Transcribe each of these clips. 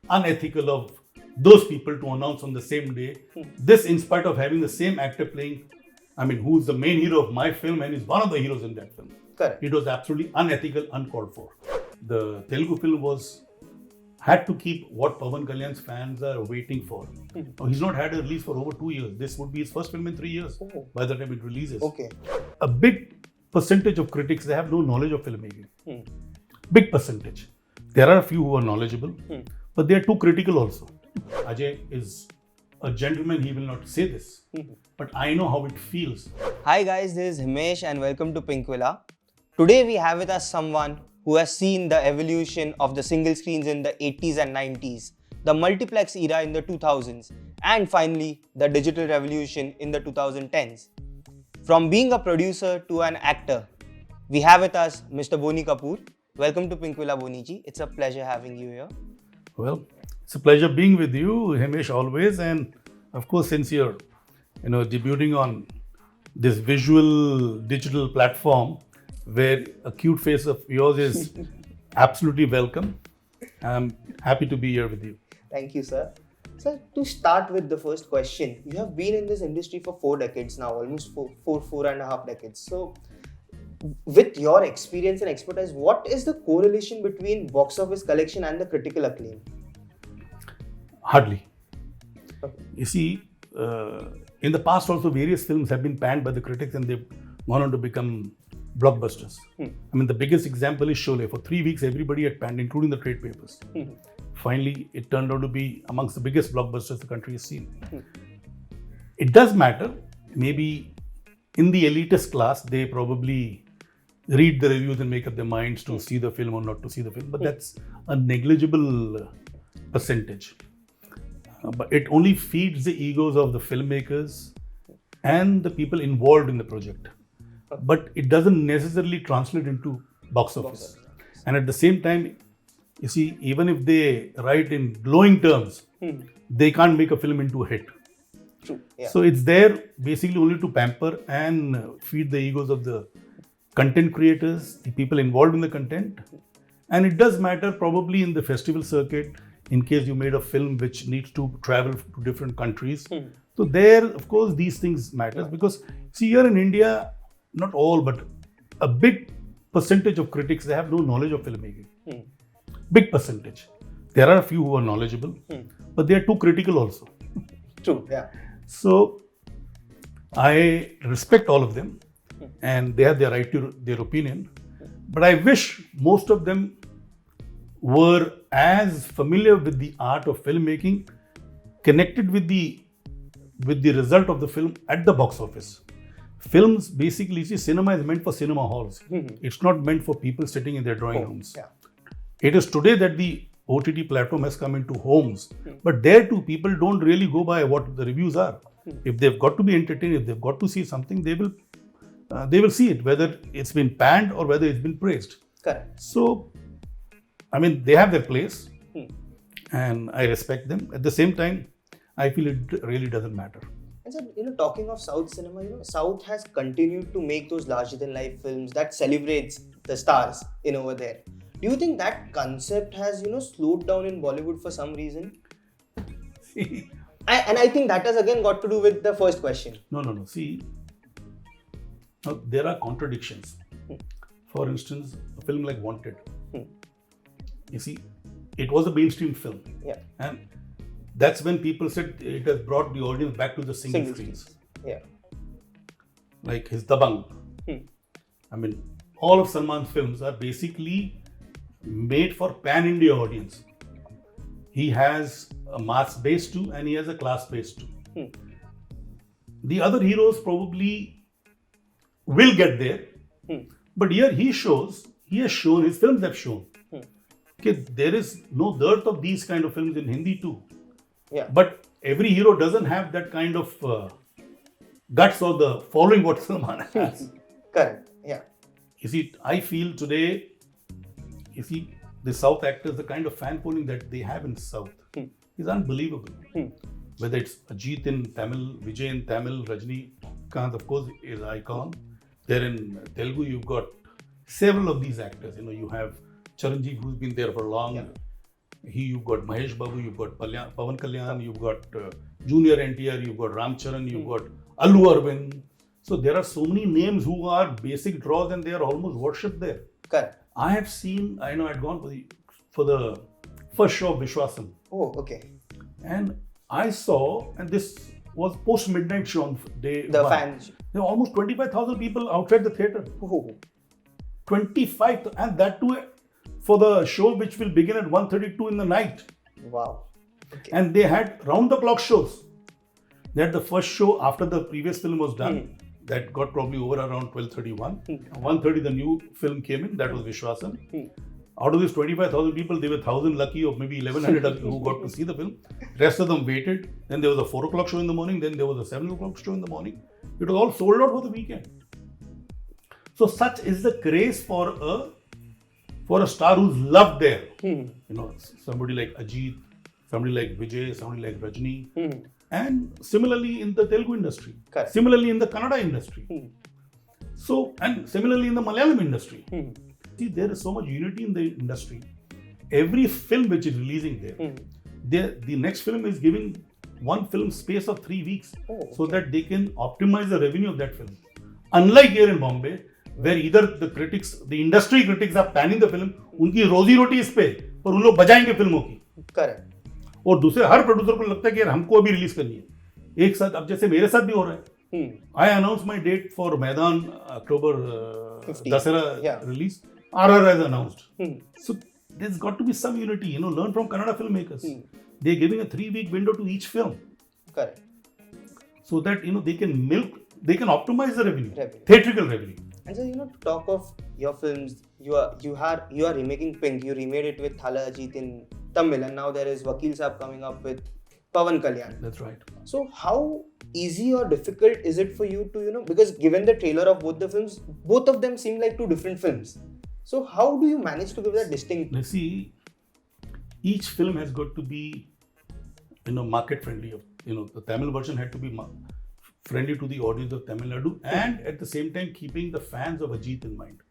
unethical of those people to announce on the same day. This, in spite of having the same actor playing, who's the main hero of my film and is one of the heroes in that film. Correct. It was absolutely unethical, uncalled for. The Telugu film had to keep what Pawan Kalyan's fans are waiting for. Now, he's not had a release for over 2 years. This would be his first film in 3 years by the time it releases. Okay. A big percentage of critics, they have no knowledge of filmmaking. Big percentage. There are a few who are knowledgeable, but they are too critical also. Ajay is a gentleman, he will not say this, but I know how it feels. Hi guys, this is Himesh and welcome to Pinkvilla. Today we have with us someone who has seen the evolution of the single screens in the 80s and 90s, the multiplex era in the 2000s, and finally the digital revolution in the 2010s. From being a producer to an actor, we have with us Mr. Boni Kapoor. Welcome to Pinkvilla, Boni ji. It's a pleasure having you here. Well, it's a pleasure being with you, Himesh, always, and of course, since you're debuting on this visual digital platform where a cute face of yours is absolutely welcome. I'm happy to be here with you. Thank you, sir. Sir, to start with the first question, you have been in this industry for 4 decades now, almost four and a half decades. So, with your experience and expertise, what is the correlation between box office collection and the critical acclaim? Hardly. Okay. You see, in the past also various films have been panned by the critics and they've gone on to become blockbusters. The biggest example is Sholay. For 3 weeks, everybody had panned, including the trade papers. Finally, it turned out to be amongst the biggest blockbusters the country has seen. It does matter. Maybe in the elitist class, they probably read the reviews and make up their minds to see the film or not to see the film. But that's a negligible percentage. But it only feeds the egos of the filmmakers and the people involved in the project. But it doesn't necessarily translate into box office. And at the same time, you see, even if they write in glowing terms, they can't make a film into a hit. True. Yeah. So it's there basically only to pamper and feed the egos of the content creators, the people involved in the content. And it does matter probably in the festival circuit, in case you made a film which needs to travel to different countries. So there, of course, these things matter because see, here in India, not all, but a big percentage of critics, they have no knowledge of filmmaking. Big percentage. There are a few who are knowledgeable, but they are too critical also. True, yeah. So I respect all of them and they have their right to their opinion. But I wish most of them were as familiar with the art of filmmaking, connected with the result of the film at the box office. Films basically, see, cinema is meant for cinema halls. It's not meant for people sitting in their drawing rooms. Yeah. It is today that the OTT platform has come into homes, but there too, people don't really go by what the reviews are. If they've got to be entertained, if they've got to see something, they will see it, whether it's been panned or whether it's been praised. Correct. So, they have their place, and I respect them. At the same time, I feel it really doesn't matter. And so, talking of South cinema, South has continued to make those larger-than-life films that celebrates the stars over there. Do you think that concept has, slowed down in Bollywood for some reason? See, And I think that has again got to do with the first question. No. See, now, there are contradictions. For instance, a film like Wanted. You see, it was a mainstream film. Yeah. And that's when people said it has brought the audience back to the single screens. Yeah. Like his Dabangg. All of Salman's films are basically made for pan-India audience. He has a mass base too and he has a class base too. The other heroes probably will get there. But here he has shown, his films have shown. Okay, there is no dearth of these kind of films in Hindi too. Yeah. But every hero doesn't have that kind of guts or the following what Salman has. Correct. Yeah. You see, I feel today, the South actors, the kind of fan following that they have in South is unbelievable. Whether it's Ajit in Tamil, Vijay in Tamil, Rajinikanth, of course, is an icon. There in Telugu, you've got several of these actors. You have Chiranjeev, who's been there for long. You've got Mahesh Babu, you've got Pavan Kalyan, you've got Junior NTR, you've got Ram Charan, you've got Allu Arvind. So there are so many names who are basic draws and they are almost worshipped there. Correct. I have seen, I know I'd gone for the first show of Vishwasam. Oh, okay. And I saw, and this was post-midnight show on day The one. fans. There were almost 25,000 people outside the theatre. Oh. 25, and that too for the show which will begin at 1:32 in the night. Wow. Okay. And they had round-the-clock shows. They had the first show after the previous film was done. That got probably over around 12:31. 1:30 the new film came in, that was Vishwasam. Out of these 25,000 people, there were 1,000 lucky or maybe 1,100 who got to see the film. Rest of them waited. Then there was a 4 o'clock show in the morning. Then there was a 7 o'clock show in the morning. It was all sold out for the weekend. So such is the craze for a star who's loved there. You know, somebody like Ajit, somebody like Vijay, somebody like Rajni. And similarly in the Telugu industry. Correct. Similarly in the Kannada industry. So, and similarly in the Malayalam industry. See, there is so much unity in the industry. Every film which is releasing there, the next film is giving one film space of 3 weeks so that they can optimize the revenue of that film. Unlike here in Bombay, where either the industry critics are panning the film, उनकी रोजी रोटी इस पे, पर उन लोग बजाएंगे फिल्मों की. Correct. और दूसरे हर प्रोड्यूसर को लगता है कि यार हमको अभी रिलीज करनी है. एक साथ, अब जैसे मेरे साथ भी हो रहा है. I announced my date for Maidan October 15. Dasara release. RR has announced. So there's got to be some unity, you know, learn from Kannada filmmakers. They're giving a 3-week window to each film. Correct. So that, you know, they can optimize the revenue. Theatrical revenue. And so, you know, to talk of your films, you are remaking Pink. You remade it with Thala Ajit in Tamil, and now there is Vakil Saab coming up with Pavan Kalyan. That's right. So how easy or difficult is it for you to, you know, because given the trailer of both the films, both of them seem like two different films. So how do you manage to give that distinct? You see, each film has got to be, you know, market friendly. You know, the Tamil version had to be friendly to the audience of Tamil Nadu and at the same time keeping the fans of Ajit in mind.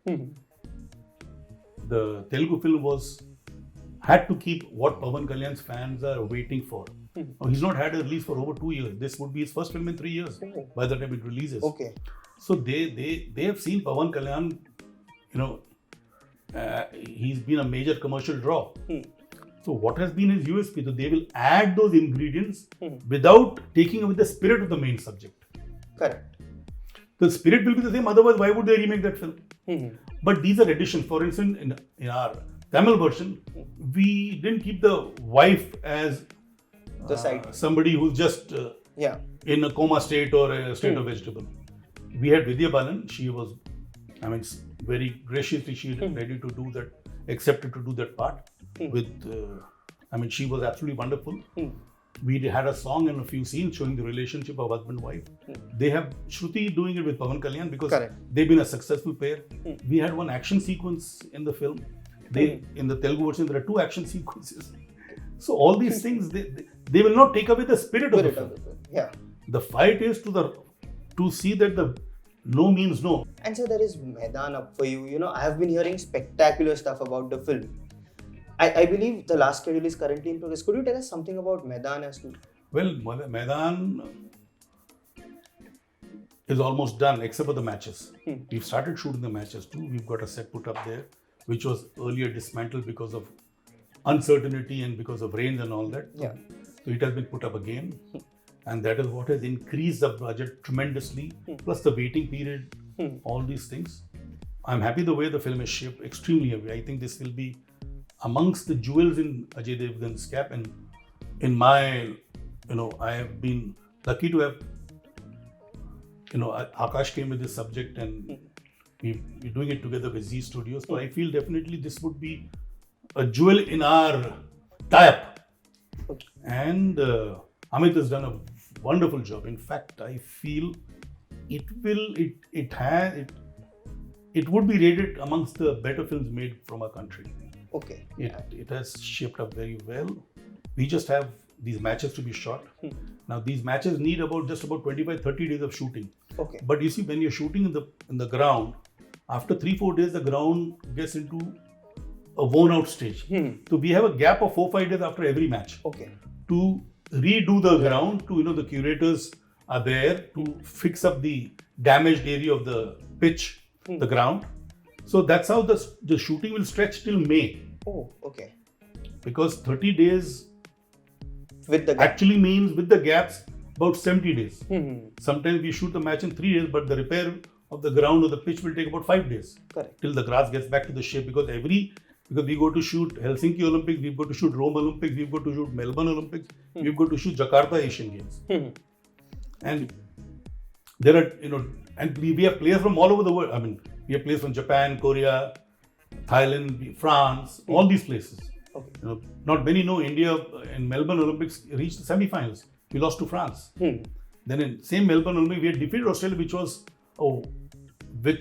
The Telugu film had to keep what Pavan Kalyan's fans are waiting for. Now, he's not had a release for over 2 years. This would be his first film in 3 years by the time it releases. Okay. So they have seen Pavan Kalyan, you know, he's been a major commercial draw. So what has been his USP? So they will add those ingredients without taking away the spirit of the main subject. Correct. The spirit will be the same, otherwise why would they remake that film? But these are additions. For instance, in our Tamil version, we didn't keep the wife as The side. somebody who's just in a coma state or a state of vegetable. We had Vidya Balan. She was, I mean, very graciously she was ready to do that, accepted to do that part. I mean, she was absolutely wonderful. We had a song and a few scenes showing the relationship of husband-wife. They have Shruti doing it with Pavan Kalyan because they've been a successful pair. We had one action sequence in the film. In the Telugu version, there are 2 action sequences. So all these things, they will not take away the spirit of the film. Yeah. The fight is to see that the no means no. And so there is Maidan up for you. You know, I have been hearing spectacular stuff about the film. I believe the last schedule is currently in progress. Could you tell us something about Maidan as to? Well, Maidan is almost done except for the matches. We've started shooting the matches too. We've got a set put up there, which was earlier dismantled because of uncertainty and because of rains and all that. Yeah. So it has been put up again. And that is what has increased the budget tremendously, plus the waiting period, all these things. I'm happy the way the film is shaped, extremely happy. I think this will be amongst the jewels in Ajay Devgan's cap. And in my, you know, I have been lucky to have, you know, Akash came with this subject and we're doing it together with Z Studios. So I feel definitely this would be a jewel in our tie-up. And Amit has done a wonderful job. In fact, I feel it would be rated amongst the better films made from our country. Okay. It has shaped up very well. We just have these matches to be shot. Now these matches need just about 25-30 days of shooting. Okay. But you see, when you're shooting in the ground, after 3-4 days the ground gets into a worn out stage. So we have a gap of 4-5 days after every match Okay. to redo the ground. To the curators are there to fix up the damaged area of the pitch, the ground. So that's how the shooting will stretch till May, Oh, okay. because 30 days With the actually means with the gaps about 70 days. Hmm. Sometimes we shoot the match in 3 days, but the repair of the ground or the pitch will take about 5 days Correct. till the grass gets back to the shape. Because we go to shoot Helsinki Olympics, we've got to shoot Rome Olympics, we've got to shoot Melbourne Olympics, we've got to shoot Jakarta Asian Games, and there are and we have players from all over the world. I mean, we have players from Japan, Korea, Thailand, France, all these places. Okay. Not many know India in Melbourne Olympics reached the semi-finals. We lost to France. Then in same Melbourne Olympics, we had defeated Australia, which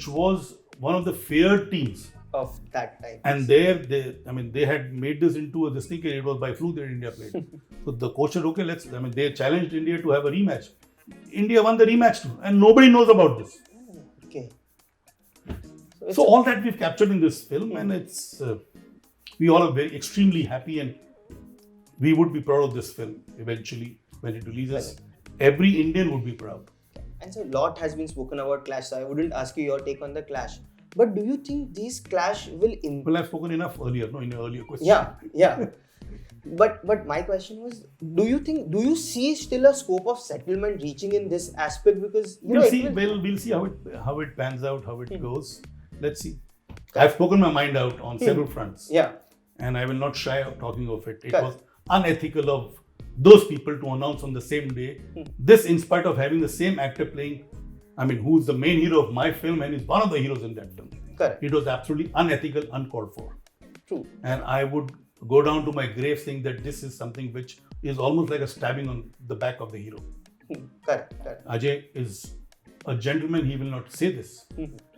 was one of the feared teams. Of that time. And they had made this into this thing. It was by fluke that India played. So the coach said, okay, they challenged India to have a rematch. India won the rematch too, and nobody knows about this. Okay. So all that we've captured in this film, and it's we all are very extremely happy, and we would be proud of this film eventually when it releases. Every Indian would be proud. And so a lot has been spoken about Clash, so I wouldn't ask you your take on the Clash. But do you think these Clash will Well, I've spoken enough earlier, in an earlier question. Yeah. But my question was, do you see still a scope of settlement reaching in this aspect? Because We'll see how it pans out, how it goes. Let's see. I've spoken my mind out on several fronts. Yeah. And I will not shy of talking of it. It Correct. was unethical of those people to announce on the same day. This, in spite of having the same actor playing, who's the main hero of my film and is one of the heroes in that film. Correct. It was absolutely unethical, uncalled for. True. And I would go down to my grave saying that this is something which is almost like a stabbing on the back of the hero. Correct. Ajay is a gentleman, he will not say this.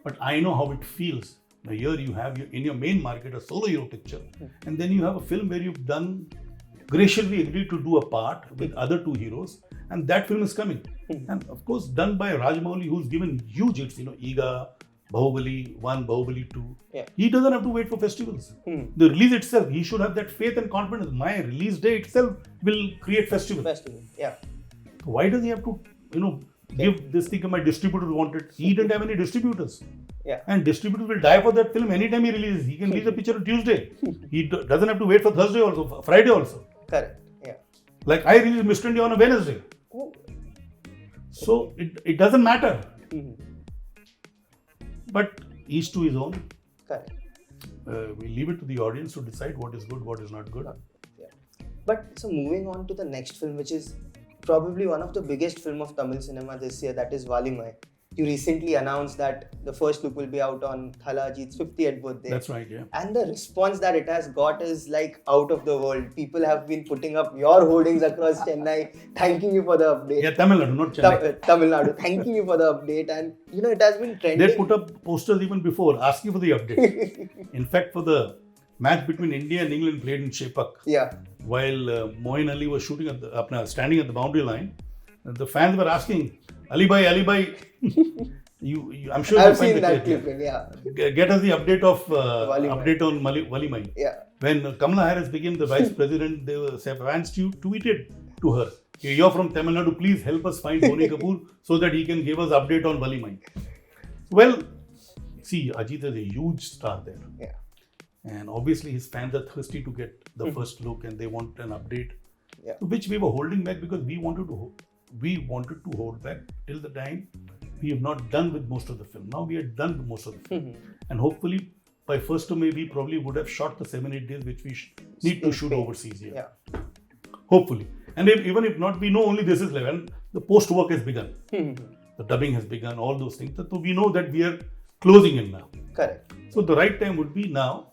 But I know how it feels. Now here you have in your main market a solo hero picture, and then you have a film where you've graciously agreed to do a part with other two heroes, and that film is coming. And of course done by Rajamouli, who's given huge hits, Iga, Bahubali 1, Bahubali 2. Yeah. He doesn't have to wait for festivals. The release itself, he should have that faith and confidence. My release day itself will create festival. Yeah. Why does he have to, give this thing to my distributors wanted? He didn't have any distributors. Yeah. And distributors will die for that film anytime he releases. He can release a picture on Tuesday. He doesn't have to wait for Thursday also, Friday also. Correct. Yeah. Like I released Mr. India on a Wednesday. Oh. So it doesn't matter. But each to his own. Correct. We leave it to the audience to decide what is good, what is not good. Yeah. But so moving on to the next film, which is probably one of the biggest film of Tamil cinema this year, that is Valimai. You recently announced that the first look will be out on Thala Ajit's 50th birthday. That's right, yeah. And the response that it has got is like out of the world. People have been putting up your hoardings across Chennai, thanking you for the update. Yeah, Tamil Nadu, not Chennai. Tamil Nadu, thanking you for the update. And it has been trending. They put up posters even before asking for the update. In fact, for the match between India and England played in Chepak, Yeah. while Moin Ali was standing at the boundary line, the fans were asking, Ali Bhai, I'm sure I've you'll find seen the that clip, clip. Yeah. Get us the update of Valimai. update on Valimai. Yeah. When Kamala Harris became the vice president, the fans tweeted to her, "You're from Tamil Nadu, please help us find Boney Kapoor so that he can give us update on Valimai." Well, see, Ajit is a huge star there. Yeah. And obviously his fans are thirsty to get the first look and they want an update, Yeah. which we were holding back because we wanted to hold back till the time we have not done with most of the film. Now we are done with most of the film. And hopefully by 1st of May we probably would have shot the 7-8 days which we need to shoot overseas here. Yeah. Hopefully. And even if not, we know only this is level. The post work has begun. The dubbing has begun, all those things. So we know that we are closing in now. Correct. So the right time would be now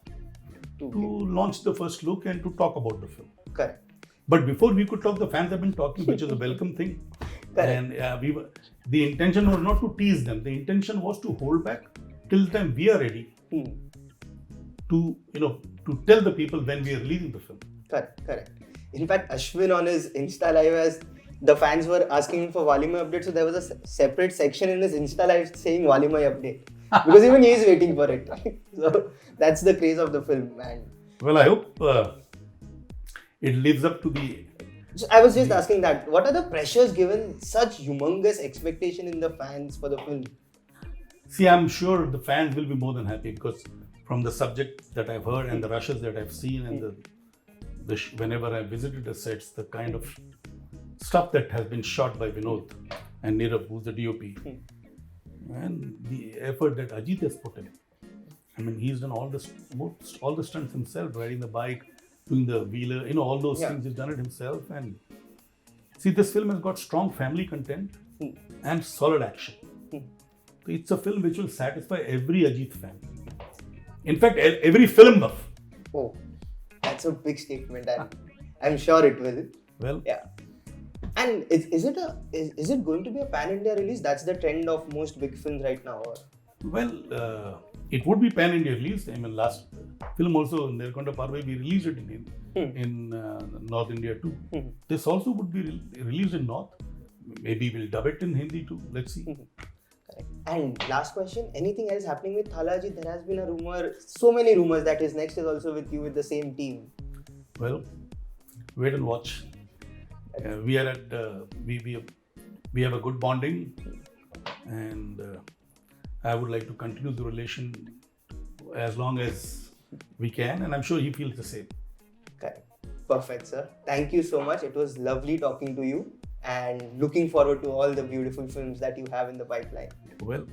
To launch the first look and to talk about the film. Correct. But before we could talk, the fans have been talking, which is a welcome thing. And the intention was not to tease them. The intention was to hold back till the time we are ready to tell the people when we are releasing the film. Correct. In fact, Ashwin on his Insta Live, as the fans were asking him for Valimai update, so there was a separate section in his Insta Live saying Valimai update. because even he is waiting for it. So that's the craze of the film, man. Well, I hope it lives up to the. So I was just asking that, what are the pressures given such humongous expectation in the fans for the film? See, I'm sure the fans will be more than happy because from the subjects that I've heard and the rushes that I've seen and whenever I visited the sets, the kind of stuff that has been shot by Vinod and Nirav, who's the DOP, and the effort that Ajit has put in. I mean, he's done all the stunts himself, riding the bike, doing the wheeler, all those things. He's done it himself. And see, this film has got strong family content and solid action. So it's a film which will satisfy every Ajit fan. In fact, every film buff. Oh, that's a big statement, and I'm sure it will. Well, Yeah. And is it going to be a pan-India release? That's the trend of most big films right now. Or? well, it would be pan-India release. I mean, last film also, Nerakonda Parvai, we released it in North India too. This also would be released in North. Maybe we'll dub it in Hindi too. Let's see. Correct. And last question, anything else happening with Thalaji? There has been a rumor, so many rumors that his next is also with you with the same team. Well, wait and watch. We are at we have a good bonding, and I would like to continue the relation as long as we can, and I'm sure he feels the same. Correct. Perfect, sir. Thank you so much. It was lovely talking to you, and looking forward to all the beautiful films that you have in the pipeline. Well,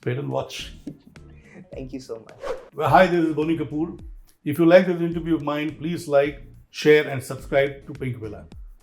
wait and watch. Thank you so much. Well, hi, this is Boni Kapoor. If you like this interview of mine, please like, share, and subscribe to Pink Villa.